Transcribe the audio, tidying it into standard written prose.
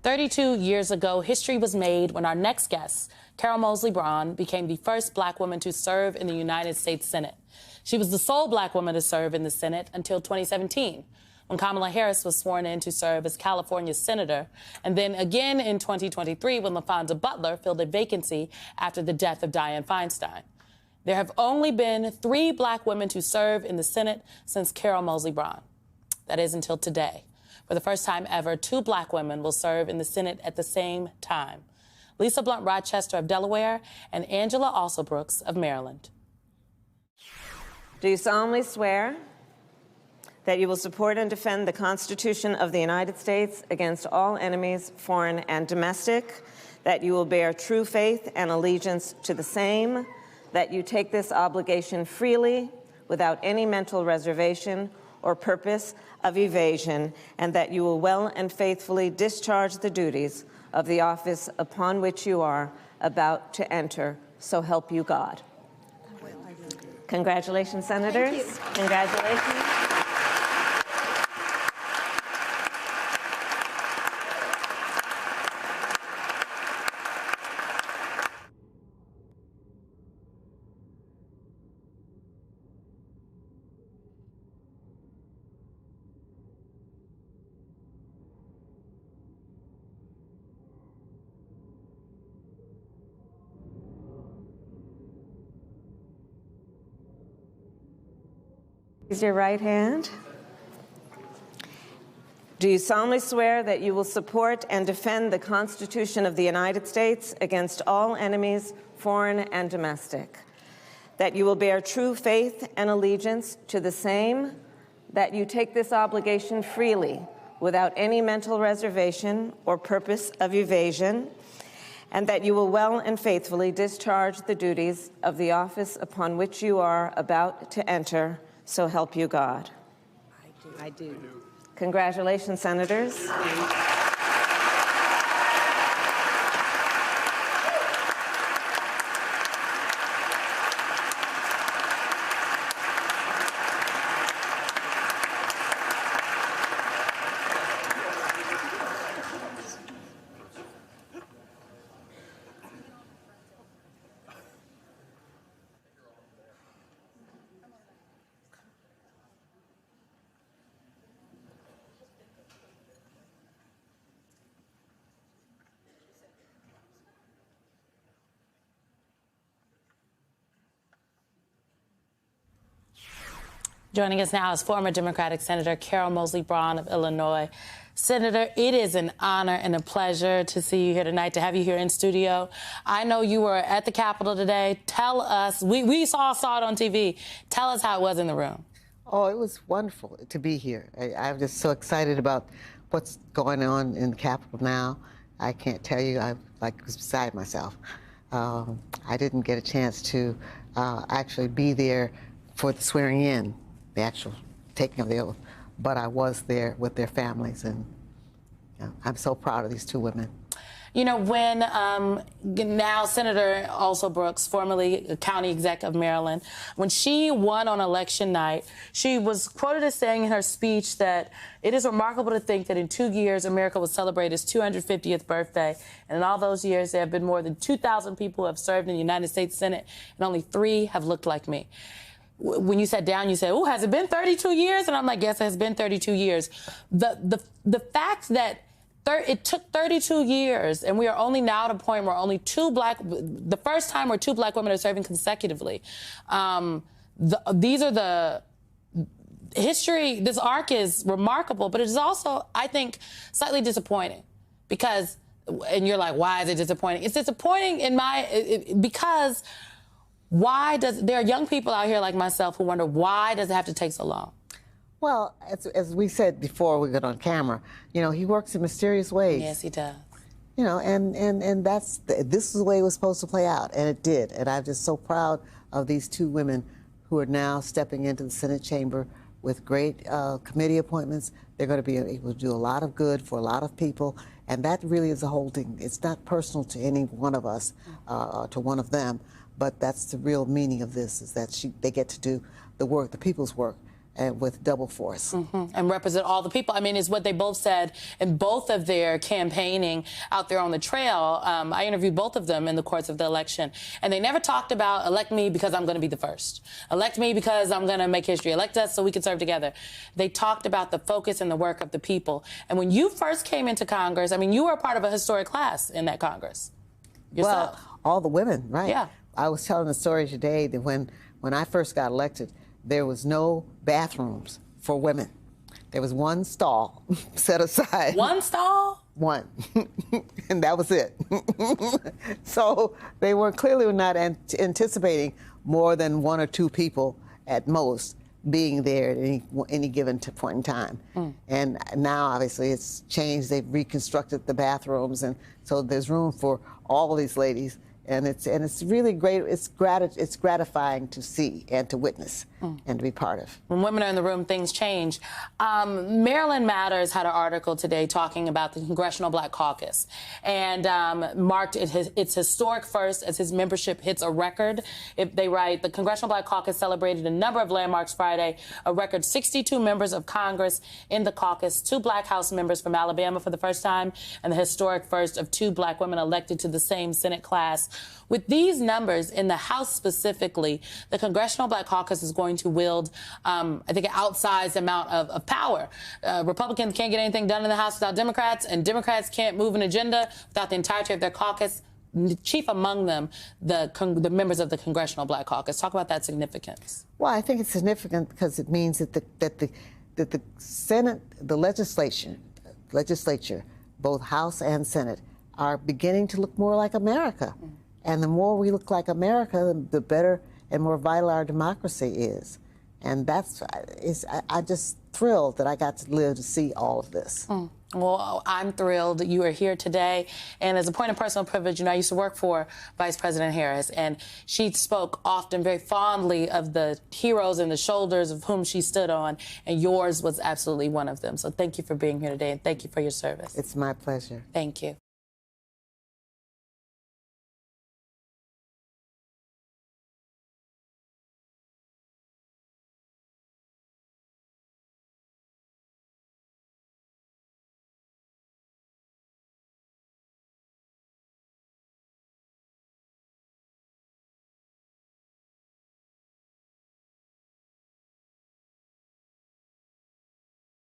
32 years ago, history was made when our next guest, Carol Moseley Braun, became the first black woman to serve in the United States Senate. She was the sole black woman to serve in the Senate until 2017, when Kamala Harris was sworn in to serve as California's senator, and then again in 2023 when LaFonda Butler filled a vacancy after the death of Dianne Feinstein. There have only been 3 black women to serve in the Senate since Carol Moseley Braun. That is until today. For the first time ever, 2 black women will serve in the Senate at the same time. Lisa Blunt Rochester of Delaware and Angela Alsobrooks of Maryland. Do you solemnly swear that you will support and defend the Constitution of the United States against all enemies, foreign and domestic, that you will bear true faith and allegiance to the same, that you take this obligation freely without any mental reservation or purpose of evasion, and that you will well and faithfully discharge the duties of the office upon which you are about to enter, so help you God? Congratulations, Senators. Congratulations. Raise your right hand. Do you solemnly swear that you will support and defend the Constitution of the United States against all enemies, foreign and domestic, that you will bear true faith and allegiance to the same, that you take this obligation freely without any mental reservation or purpose of evasion, and that you will well and faithfully discharge the duties of the office upon which you are about to enter, so help you God? I do. Congratulations, Senators. Joining us now is former Democratic Senator Carol Moseley Braun of Illinois. Senator, it is an honor and a pleasure to see you here tonight, to have you here in studio. I know you were at the Capitol today. Tell us, we saw it on TV. Tell us how it was in the room. Oh, it was wonderful to be here. I'm just so excited about what's going on in the Capitol now. I can't tell you, I was beside myself. I didn't get a chance to actually be there for the swearing in, the actual taking of the oath, but I was there with their families, and I'm so proud of these 2 women. You know, when now Senator Alsobrooks, formerly a county exec of Maryland, when she won on election night, she was quoted as saying in her speech that it is remarkable to think that in 2 years, America will celebrate its 250th birthday. And in all those years, there have been more than 2,000 people who have served in the United States Senate, and only 3 have looked like me. When you sat down, you said, "Oh, has it been 32 years?" And I'm like, "Yes, it has been 32 years." The fact that it took 32 years, and we are only now at a point where only the first time where 2 black women are serving consecutively. These are the history. This arc is remarkable, but it is also, I think, slightly disappointing because, and you're like, why is it disappointing? It's disappointing because there are young people out here like myself who wonder, why does it have to take so long? Well, as we said before we got on camera, he works in mysterious ways. Yes, he does. And this is the way it was supposed to play out, and it did. And I'm just so proud of these 2 women who are now stepping into the Senate chamber with great committee appointments. They're going to be able to do a lot of good for a lot of people, and that really is the whole thing. It's not personal to any one of us, to one of them. But that's the real meaning of this, is that they get to do the work, the people's work, with double force. And represent all the people. I mean, it's what they both said in both of their campaigning out there on the trail. I interviewed both of them in the course of the election, and they never talked about elect me because I'm going to be the first. Elect me because I'm going to make history. Elect us so we can serve together. They talked about the focus and the work of the people. And when you first came into Congress, I mean, you were a part of a historic class in that Congress yourself. Well, all the women, right? Yeah. I was telling the story today that when I first got elected, there was no bathrooms for women. There was one stall set aside. One stall? One. And that was it. So they were clearly not anticipating more than 1 or 2 people at most being there at any given point in time. And now, obviously, it's changed. They've reconstructed the bathrooms, and so there's room for all these ladies. And it's really great. It's gratifying to see and to witness and to be part of. When women are in the room, things change. Maryland Matters had an article today talking about the Congressional Black Caucus and marked its historic first as his membership hits a record. They write, the Congressional Black Caucus celebrated a number of landmarks Friday, a record 62 members of Congress in the caucus, 2 Black House members from Alabama for the first time, and the historic first of 2 Black women elected to the same Senate class. With these numbers in the House specifically, the Congressional Black Caucus is going to wield, I think, an outsized amount of power. Republicans can't get anything done in the House without Democrats, and Democrats can't move an agenda without the entirety of their caucus, chief among them, the members of the Congressional Black Caucus. Talk about that significance. Well, I think it's significant because it means that the Senate, the legislature, both House and Senate, are beginning to look more like America. And the more we look like America, the better and more vital our democracy is. And I'm just thrilled that I got to live to see all of this. Well, I'm thrilled that you are here today. And as a point of personal privilege, I used to work for Vice President Harris, and she spoke often very fondly of the heroes and the shoulders of whom she stood on, and yours was absolutely one of them. So thank you for being here today, and thank you for your service. It's my pleasure. Thank you.